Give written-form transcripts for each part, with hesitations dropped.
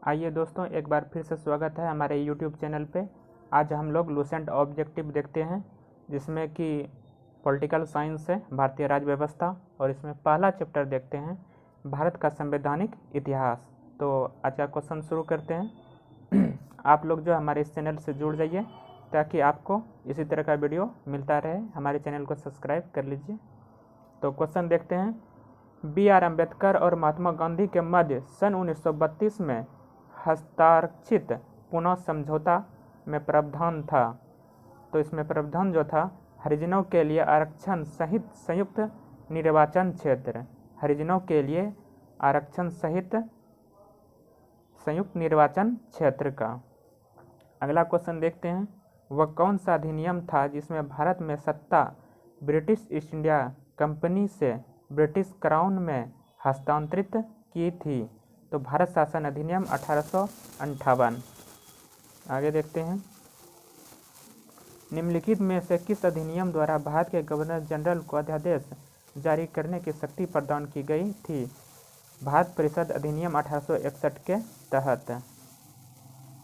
आइए दोस्तों, एक बार फिर से स्वागत है हमारे यूट्यूब चैनल पे। आज हम लोग लूसेंट ऑब्जेक्टिव देखते हैं, जिसमें कि पॉलिटिकल साइंस है, भारतीय राज्य व्यवस्था, और इसमें पहला चैप्टर देखते हैं भारत का संवैधानिक इतिहास। तो आज का क्वेश्चन शुरू करते हैं। आप लोग जो हमारे इस चैनल से जुड़ जाइए ताकि आपको इसी तरह का वीडियो मिलता रहे। हमारे चैनल को सब्सक्राइब कर लीजिए। तो क्वेश्चन देखते हैं। B.R. अम्बेडकर और महात्मा गांधी के मध्य सन 1932 में हस्ताक्षरित पुनः समझौता में प्रावधान था। तो इसमें प्रावधान जो था, हरिजनों के लिए आरक्षण सहित संयुक्त निर्वाचन क्षेत्र, हरिजनों के लिए आरक्षण सहित संयुक्त निर्वाचन क्षेत्र का। अगला क्वेश्चन देखते हैं। वह कौन सा अधिनियम था जिसमें भारत में सत्ता ब्रिटिश ईस्ट इंडिया कंपनी से ब्रिटिश क्राउन में हस्तांतरित की थी? तो भारत शासन अधिनियम 1858। आगे देखते हैं। निम्नलिखित में से किस अधिनियम द्वारा भारत के गवर्नर जनरल को अध्यादेश जारी करने की शक्ति प्रदान की गई थी? भारत परिषद अधिनियम 1861 के तहत।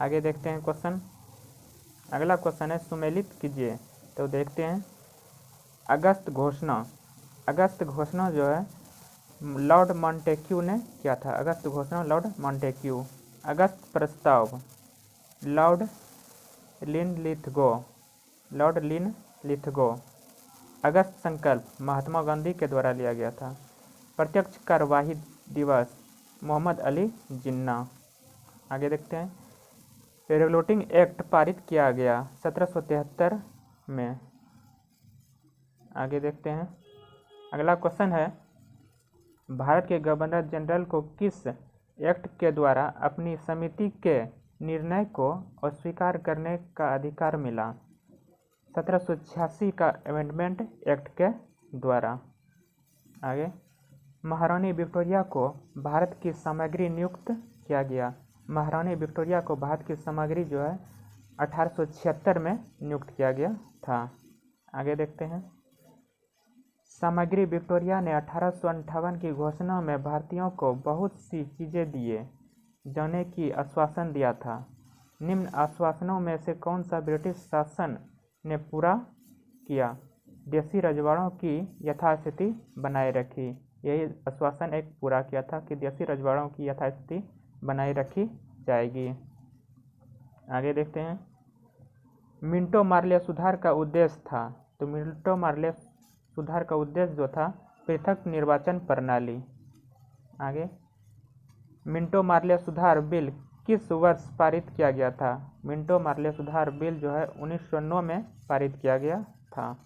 आगे देखते हैं क्वेश्चन। अगला क्वेश्चन है, सुमेलित कीजिए। तो देखते हैं। अगस्त घोषणा। अगस्त घोषणा जो है लॉर्ड मॉन्टेक्यू ने किया था। अगस्त घोषणा लॉर्ड मॉन्टेक्यू। अगस्त प्रस्ताव लॉर्ड लिनलिथगो। Lord Linlithgow. अगस्त संकल्प महात्मा गांधी के द्वारा लिया गया था। प्रत्यक्ष कार्यवाही दिवस मोहम्मद अली जिन्ना। आगे देखते हैं। रेगुलेटिंग एक्ट पारित किया गया 1773 में। आगे देखते हैं। अगला क्वेश्चन है, भारत के गवर्नर जनरल को किस एक्ट के द्वारा अपनी समिति के निर्णय को अस्वीकार करने का अधिकार मिला? 1786 का अमेंडमेंट एक्ट के द्वारा। आगे, महारानी विक्टोरिया को भारत की सामग्री नियुक्त किया गया। महारानी विक्टोरिया को भारत की सामग्री जो है 1876 में नियुक्त किया गया था। आगे देखते हैं। सामग्री विक्टोरिया ने 1858 की घोषणा में भारतीयों को बहुत सी चीज़ें दिए जाने की आश्वासन दिया था। निम्न आश्वासनों में से कौन सा ब्रिटिश शासन ने पूरा किया? देसी रजवाड़ों की यथास्थिति बनाए रखी। यही आश्वासन एक पूरा किया था कि देसी रजवाड़ों की यथास्थिति बनाए रखी जाएगी। आगे देखते हैं। मिंटो मार्ले सुधार का उद्देश्य था। तो मिंटो मार्ले सुधार का उद्देश्य जो था, पृथक निर्वाचन प्रणाली। आगे, मिंटो मार्ले सुधार बिल किस वर्ष पारित किया गया था? मिंटो मार्ले सुधार बिल जो है 1909 में पारित किया गया था।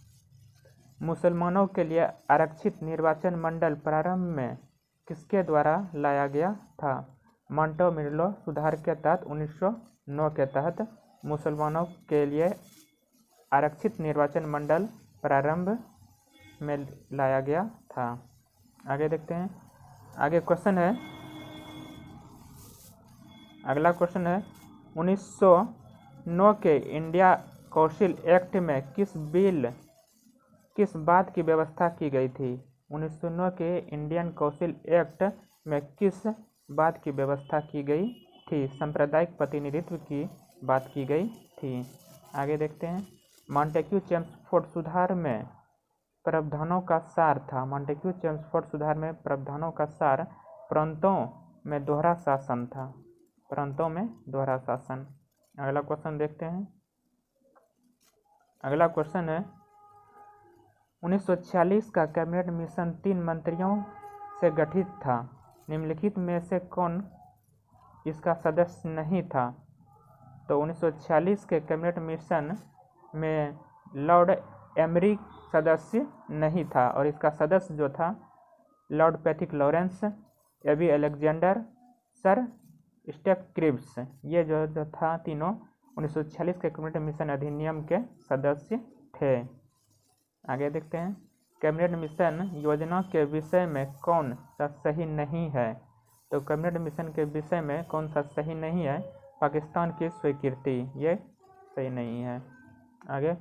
मुसलमानों के लिए आरक्षित निर्वाचन मंडल प्रारंभ में किसके द्वारा लाया गया था? मोंटो मार्ले सुधार के तहत 1909 के तहत मुसलमानों के लिए आरक्षित निर्वाचन मंडल प्रारंभ में लाया गया था। आगे देखते हैं। आगे क्वेश्चन है। अगला क्वेश्चन है, 1909 के इंडिया कौंसिल एक्ट में किस बात की व्यवस्था की गई थी? 1909 के इंडियन कौंसिल एक्ट में किस बात की व्यवस्था की गई थी? सांप्रदायिक प्रतिनिधित्व की बात की गई थी। आगे देखते हैं। मॉन्टेक्यू चेम्सफोर्ड सुधार में प्रावधानों का सार था। मॉन्टेक्यू चेम्सफोर्ड सुधार में प्रावधानों का सार प्रांतों में दोहरा शासन था। प्रांतों में दोहरा शासन। अगला क्वेश्चन देखते हैं। अगला क्वेश्चन है, 1946 का कैबिनेट मिशन 3 मंत्रियों से गठित था। निम्नलिखित में से कौन इसका सदस्य नहीं था? तो 1946 के कैबिनेट मिशन में लॉर्ड एमरी सदस्य नहीं था, और इसका सदस्य जो था lord Pethick Lawrence, A B Alexander, sir Stafford Cripps. ये जो था तीनों 1946 के कैबिनेट मिशन अधिनियम के सदस्य थे। आगे देखते हैं। कैबिनेट मिशन योजना के विषय में कौन सा सही नहीं है? तो कैबिनेट मिशन के विषय में कौन सा सही नहीं है? पाकिस्तान की स्वीकृति, ये सही नहीं है। आगे,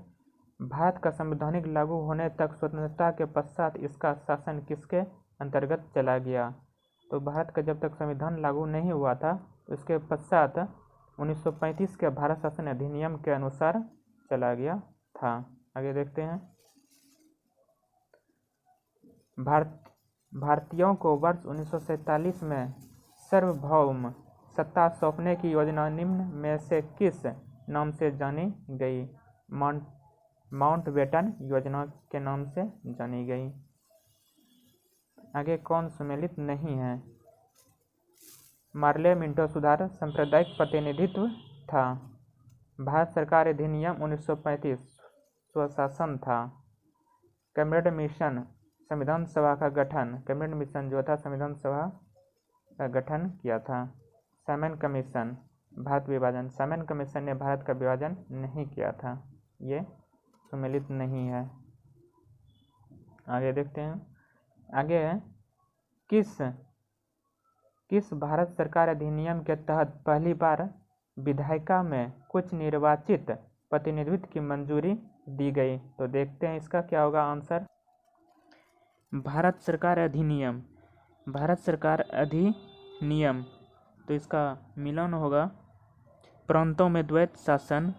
भारत का संवैधानिक लागू होने तक स्वतंत्रता के पश्चात इसका शासन किसके अंतर्गत चला गया? तो भारत का जब तक संविधान लागू नहीं हुआ था उसके पश्चात 1935 के भारत शासन अधिनियम के अनुसार चला गया था। आगे देखते हैं। भारतीयों को वर्ष 1947 में सार्वभौम सत्ता सौंपने की योजना निम्न में से किस नाम से जानी गई? माउंटबेटन योजना के नाम से जानी गई। आगे कौन सम्मिलित नहीं है? मार्ले मिंटो सुधार सांप्रदायिक प्रतिनिधित्व था। भारत सरकार अधिनियम 1935 स्वशासन था। कैबिनेट मिशन संविधान सभा का गठन, कैबिनेट मिशन जो था संविधान सभा का गठन किया था। साइमन कमीशन भारत विभाजन, साइमन कमीशन ने भारत का विभाजन नहीं किया था, ये सम्मिलित नहीं है। आगे देखते हैं। आगे किस भारत सरकार अधिनियम के तहत पहली बार विधायिका में कुछ निर्वाचित प्रतिनिधित्व की मंजूरी दी गई? तो देखते हैं इसका क्या होगा आंसर। भारत सरकार अधिनियम, भारत सरकार अधिनियम, तो इसका मिलान होगा प्रांतों में द्वैत शासन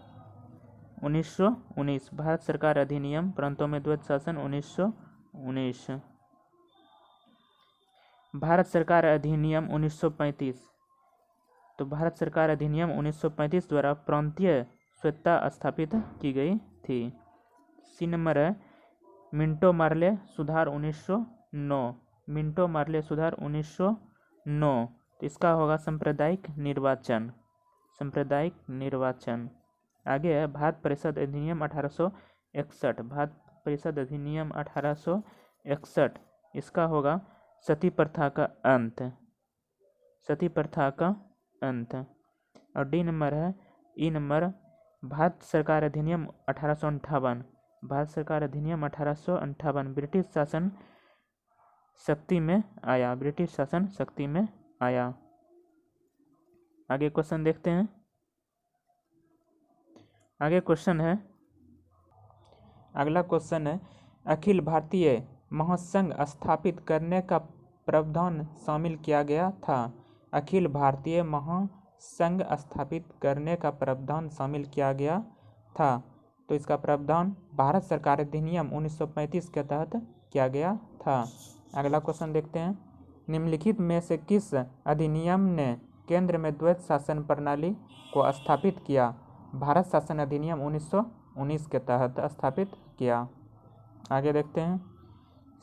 1919। भारत सरकार अधिनियम प्रांतों में द्वैत शासन 1919। भारत सरकार अधिनियम 1935, तो भारत सरकार अधिनियम 1935 द्वारा प्रांतीय स्वायत्तता स्थापित की गई थी। सी नंबर है मिंटो मार्ले सुधार 1909, मिंटो मार्ले सुधार 1909, तो इसका होगा सांप्रदायिक निर्वाचन, सांप्रदायिक निर्वाचन। आगे है भारत परिषद अधिनियम 1861, भारत परिषद अधिनियम 1861, इसका होगा सती प्रथा का अंत, सती प्रथा का अंत। और डी नंबर है ई नंबर भारत सरकार अधिनियम 1858, भारत सरकार अधिनियम 1858, ब्रिटिश शासन शक्ति में आया, ब्रिटिश शासन शक्ति में आया। आगे क्वेश्चन देखते हैं। आगे क्वेश्चन है, अगला क्वेश्चन है अखिल भारतीय महासंघ स्थापित करने का प्रावधान शामिल किया गया था। अखिल भारतीय महासंघ स्थापित करने का प्रावधान शामिल किया गया था, तो इसका प्रावधान भारत सरकार अधिनियम 1935 के तहत किया गया था। अगला क्वेश्चन देखते हैं। निम्नलिखित में से किस अधिनियम ने केंद्र में द्वैत शासन प्रणाली को स्थापित किया? भारत शासन अधिनियम 1919 के तहत स्थापित किया। आगे देखते हैं।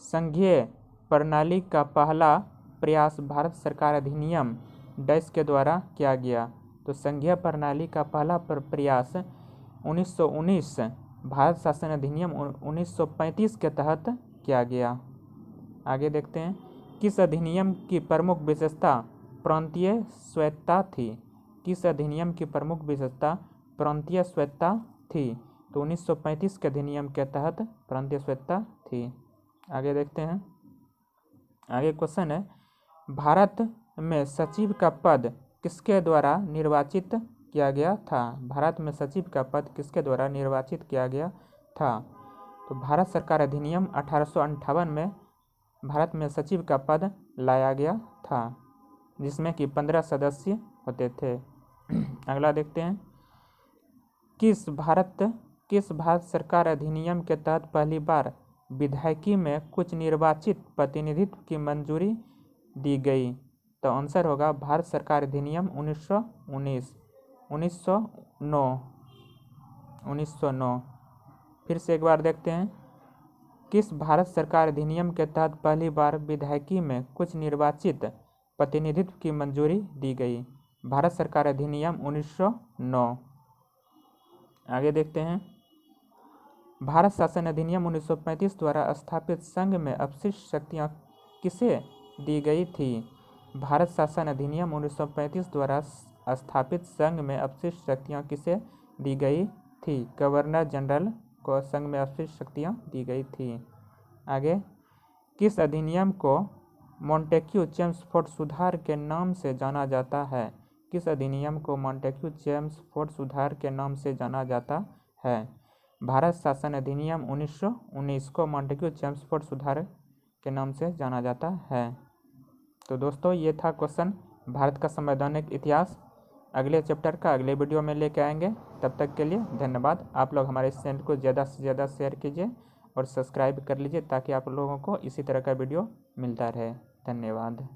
संघीय प्रणाली का पहला प्रयास भारत सरकार अधिनियम डैश के द्वारा किया गया, तो संघीय प्रणाली का पहला प्रयास 1919 भारत शासन अधिनियम 1935 के तहत किया गया। आगे देखते हैं। किस अधिनियम की प्रमुख विशेषता प्रांतीय स्वायत्तता थी? किस अधिनियम की प्रमुख विशेषता प्रांतीय स्वायत्तता थी? तो 1935 के अधिनियम के तहत प्रांतीय स्वायत्तता थी। आगे देखते हैं। आगे क्वेश्चन है भारत में सचिव का पद किसके द्वारा निर्वाचित किया गया था? भारत में सचिव का पद किसके द्वारा निर्वाचित किया गया था? तो भारत सरकार अधिनियम 1858 में भारत में सचिव का पद लाया गया था, जिसमें कि 15 सदस्य होते थे। अगला देखते हैं। किस भारत सरकार अधिनियम के तहत पहली बार विधायिकी में कुछ निर्वाचित प्रतिनिधित्व की मंजूरी दी गई? तो आंसर होगा भारत सरकार अधिनियम 1909। फिर से एक बार देखते हैं। किस भारत सरकार अधिनियम के तहत पहली बार विधायिकी में कुछ निर्वाचित प्रतिनिधित्व की मंजूरी दी गई? भारत सरकार अधिनियम 1909। आगे देखते हैं। भारत शासन अधिनियम 1935 द्वारा स्थापित संघ में अपशिष्ट शक्तियाँ किसे दी गई थी? भारत शासन अधिनियम 1935 द्वारा स्थापित संघ में अपशिष्ट शक्तियाँ किसे दी गई थी? गवर्नर जनरल को संघ में अपशिष्ट शक्तियाँ दी गई थी। आगे किस अधिनियम को मॉन्टेक्यू चेम्सफोर्ड सुधार के नाम से जाना जाता है? किस अधिनियम को मॉन्टेक्यू चेम्सफोर्ड सुधार के नाम से जाना जाता है? भारत शासन अधिनियम 1919 को मॉन्टेक्यू चेम्सफोर्ड सुधार के नाम से जाना जाता है। तो दोस्तों ये था क्वेश्चन भारत का संवैधानिक इतिहास अगले चैप्टर का अगले वीडियो में लेके आएंगे। तब तक के लिए धन्यवाद। आप लोग हमारे इस चैनल को ज़्यादा से ज़्यादा शेयर कीजिए और सब्सक्राइब कर लीजिए ताकि आप लोगों को इसी तरह का वीडियो मिलता रहे। धन्यवाद।